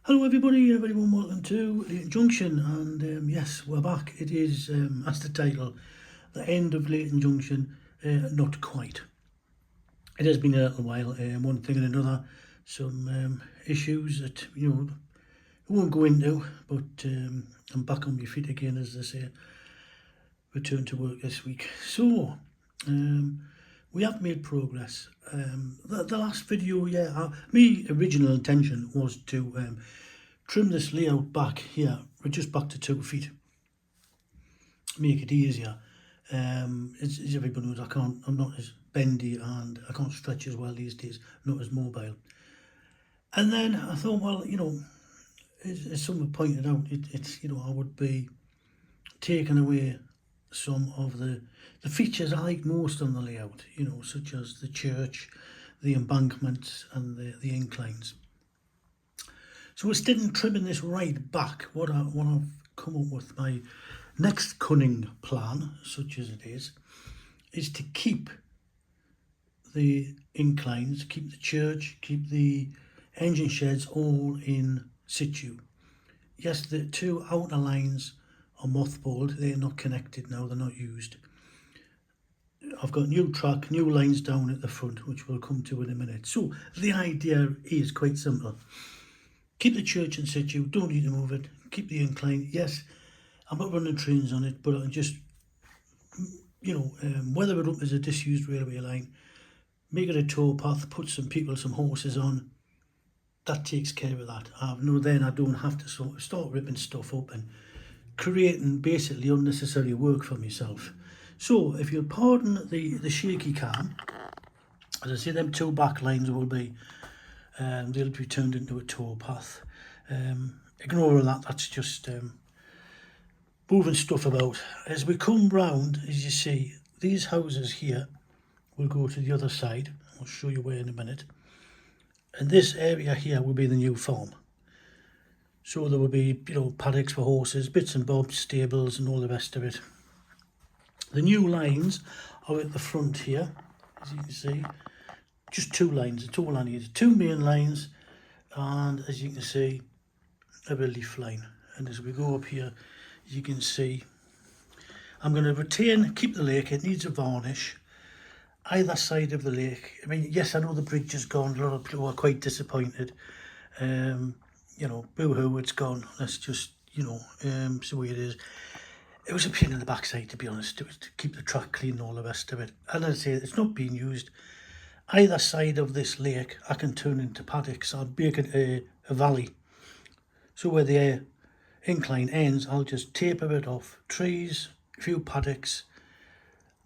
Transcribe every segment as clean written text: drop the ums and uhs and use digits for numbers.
Hello everybody, everyone, welcome to Layton Junction, and yes, we're back. It is, as the title, the end of Layton Junction, not quite. It has been a little while, one thing and another, some issues that, I won't go into, but I'm back on my feet again, as they say, return to work this week. So, we have made progress. The last video, my original intention was to trim this layout back here, just back to 2 feet, make it easier. As everybody knows, I'm not as bendy and I can't stretch as well these days, not as mobile. And then I thought, well, as someone pointed out, I would be taking away some of the features I like most on the layout, such as the church, the embankments and the inclines. So instead of trimming this right back, what I've come up with, my next cunning plan, such as it is to keep the inclines, keep the church, keep the engine sheds all in situ. Yes, the two outer lines are mothballed, they're not connected now, they're not used. I've got new track, new lines down at the front, which we'll come to in a minute. So the idea is quite simple. Keep the church in situ, don't need to move it. Keep the incline. Yes, I'm not running trains on it, but I just, weather it up as a disused railway line, make it a towpath, put some people, some horses on. That takes care of that. Then I don't have to sort of start ripping stuff up and creating basically unnecessary work for myself. So if you'll pardon the shaky cam, as I say, them two back lines will be, they'll be turned into a towpath. Ignore that, that's just moving stuff about. As we come round, as you see, these houses here will go to the other side. I'll show you where in a minute. And this area here will be the new farm. So there will be, paddocks for horses, bits and bobs, stables and all the rest of it. The new lines are at the front here, as you can see. Just 2 lines, that's all I need. 2 main lines, and as you can see, a relief line. And as we go up here, as you can see, I'm going to keep the lake. It needs a varnish either side of the lake. I mean, yes, I know the bridge is gone. A lot of people are quite disappointed. Boo-hoo, it's gone. Let's just, see where it is. It was a pain in the backside, to be honest. It was to keep the track clean and all the rest of it. And as I say, it's not being used. Either side of this lake, I can turn into paddocks. I'll make it a valley. So where the incline ends, I'll just taper it off. Trees, a few paddocks,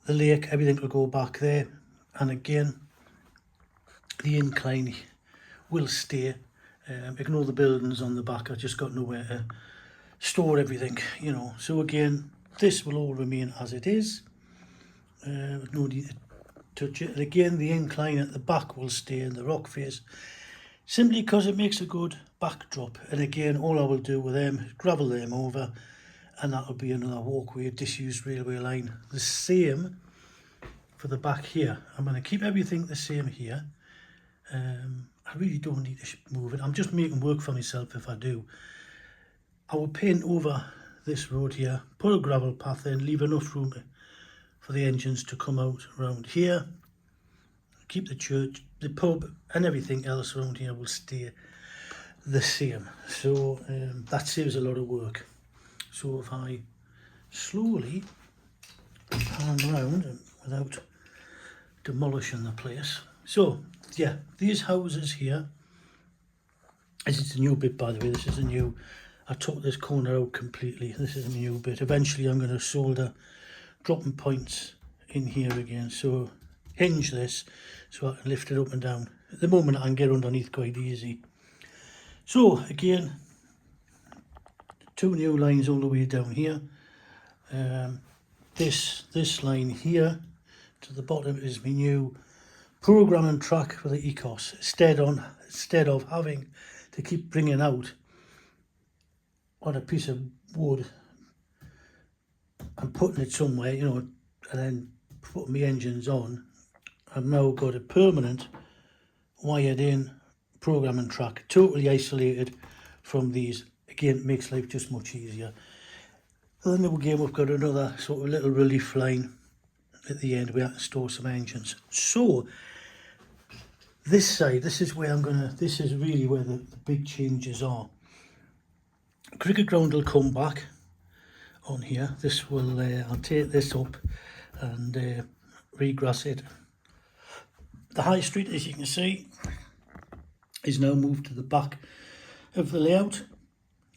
the lake, everything will go back there. And again, the incline will stay. Ignore the buildings on the back. I've just got nowhere to store everything, So again, this will all remain as it is. No need to touch it. And again, the incline at the back will stay in the rock face, simply because it makes a good backdrop. And again, all I will do with them is gravel them over, and that'll be another walkway, disused railway line. The same for the back here. I'm going to keep everything the same here. I really don't need to move it. I'm just making work for myself if I do. I will paint over this road here, put a gravel path in, leave enough room for the engines to come out around here. Keep the church, the pub and everything else around here will stay the same. So that saves a lot of work. So if I slowly pan round without demolishing the place. So yeah, these houses here, this is a new bit, by the way. This is a new, I took this corner out completely. This is a new bit. Eventually I'm going to solder dropping points in here again. So hinge this so I can lift it up and down. At the moment I can get underneath quite easy. So again, 2 new lines all the way down here. This line here to the bottom is my new programming track for the Ecos. Instead of having to keep bringing out on a piece of wood and putting it somewhere, and then putting my engines on, I've now got a permanent wired in programming track, totally isolated from these. Again, it makes life just much easier. And then again, we've got another sort of little relief line at the end where I can store some engines. So this side, this is where this is really where the big changes are. Cricket ground will come back on here. This will, I'll take this up and regrass it. The high street, as you can see, is now moved to the back of the layout,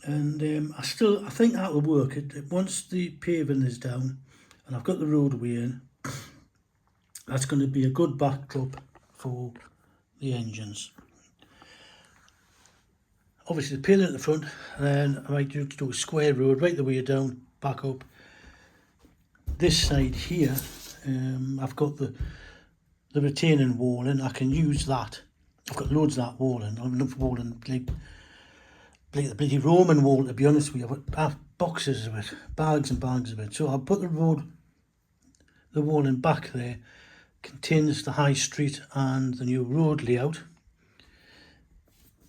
and I think that will work. Once the paving is down and I've got the roadway in, that's going to be a good backdrop for the engines. Obviously the paving at the front, and then I might do a square road right the way down, back up. This side here, I've got the retaining wall, and I can use that. I've got loads of that wall, and I've enough wall, and like the bloody Roman wall, to be honest with you. I've got boxes of it, bags and bags of it. So I'll put the wall in back there, contains the high street and the new road layout.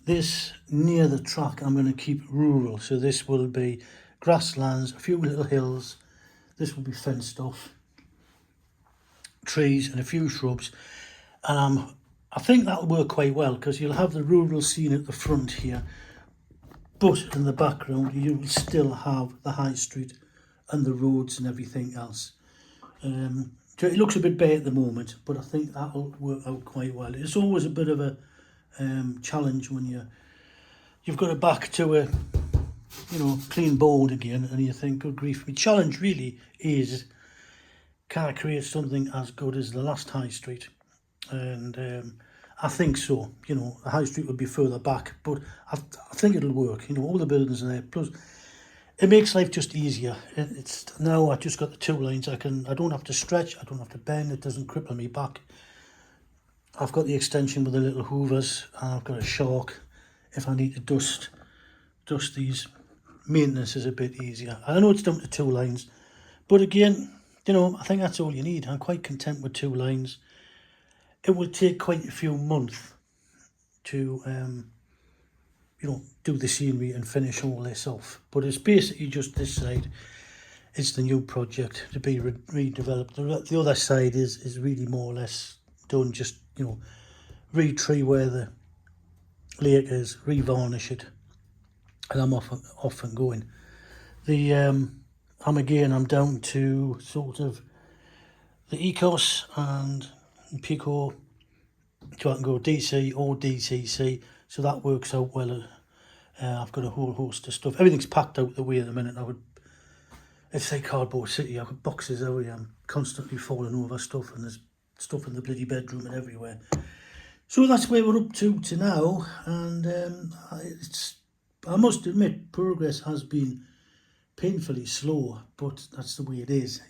This near the track I'm going to keep rural, so this will be grasslands, a few little hills. This will be fenced off, trees and a few shrubs, and I think that'll work quite well, because you'll have the rural scene at the front here, but in the background you will still have the high street and the roads and everything else. So it looks a bit bare at the moment, but I think that'll work out quite well. It's always a bit of a challenge when you've got it back to a clean board again, and you think, good grief. The challenge really is, can I create something as good as the last high street? And I think so. The high street would be further back, but I think it'll work. All the buildings are there, plus it makes life just easier. It's now I've just got the 2 lines. I don't have to stretch, I don't have to bend, it doesn't cripple me back. I've got the extension with the little hoovers, and I've got a shark if I need to dust these. Maintenance is a bit easier. I know it's down to 2 lines, but again, I think that's all you need. I'm quite content with 2 lines. It will take quite a few months to do the scenery and finish all this off, but it's basically just this side. It's the new project to be redeveloped. The other side is really more or less done. Just re-tree where the lake is, re-varnish it, and I'm off and going. I'm down to sort of the Ecos and Pico, so I can go DC or DCC, so that works out well. I've got a whole host of stuff. Everything's packed out the way at the minute. It's like Cardboard City. I've got boxes everywhere. I'm constantly falling over stuff, and there's stuff in the bloody bedroom and everywhere. So that's where we're up to now, and I must admit, progress has been painfully slow, but that's the way it is,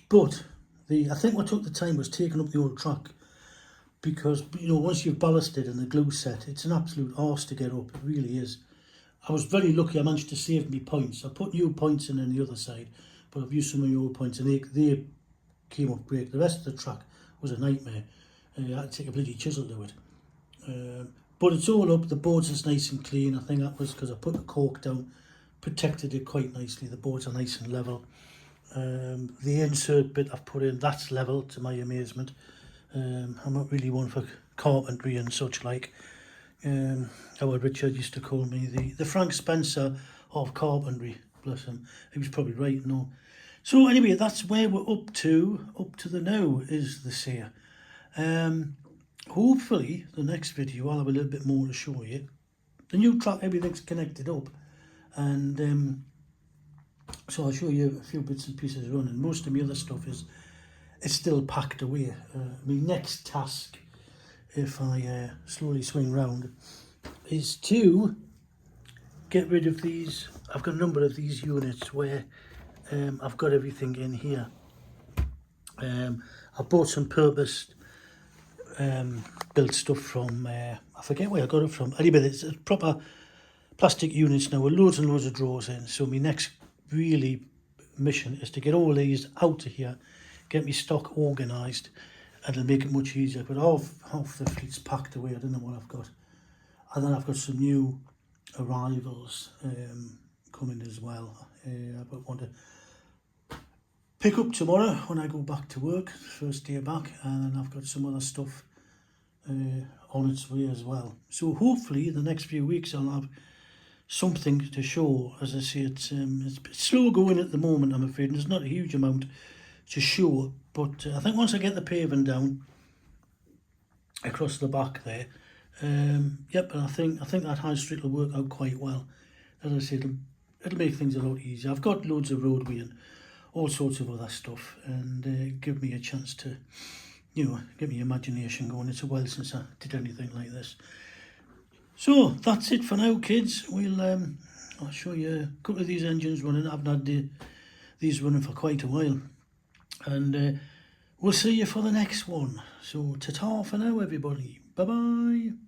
but I think what took the time was taking up the old track, because once you've ballasted and the glue set, it's an absolute arse to get up. It really is. I was very lucky. I managed to save me points. I put new points in the other side, but I've used some of the old points, and they came up great. The rest of the track was a nightmare. I had to take a bloody chisel to it. But it's all up. The boards is nice and clean. I think that was because I put the cork down, protected it quite nicely. The boards are nice and level. The insert bit I've put in, that's level to my amazement. I'm not really one for carpentry and such like. Our Richard used to call me the Frank Spencer of carpentry, bless him. He was probably right and all. So anyway, that's where we're up to the now, is the say. Hopefully the next video I'll have a little bit more to show you. The new track, everything's connected up, and so I'll show you a few bits and pieces running. Most of my other stuff it's still packed away. My next task, if I slowly swing round, is to get rid of these. I've got a number of these units where I've got everything in here. I bought some purpose built stuff from, I forget where I got it from. Anyway, it's proper plastic units now with loads and loads of drawers in. So my next really mission is to get all these out of here, get my stock organised, and it'll make it much easier. But half the fleet's packed away. I don't know what I've got. And then I've got some new arrivals coming as well. I want to pick up tomorrow when I go back to work, first day back, and then I've got some other stuff on its way as well. So hopefully the next few weeks I'll have something to show. As I say, it's slow going at the moment, I'm afraid. There's not a huge amount to show, but I think once I get the paving down across the back there, yep, and I think that high street will work out quite well. As I say, it'll make things a lot easier. I've got loads of roadway and all sorts of other stuff, and give me a chance to, get my imagination going. It's a while since I did anything like this. So that's it for now, kids. I'll show you a couple of these engines running. I haven't had these running for quite a while, and we'll see you for the next one. So ta-ta for now, everybody. Bye bye.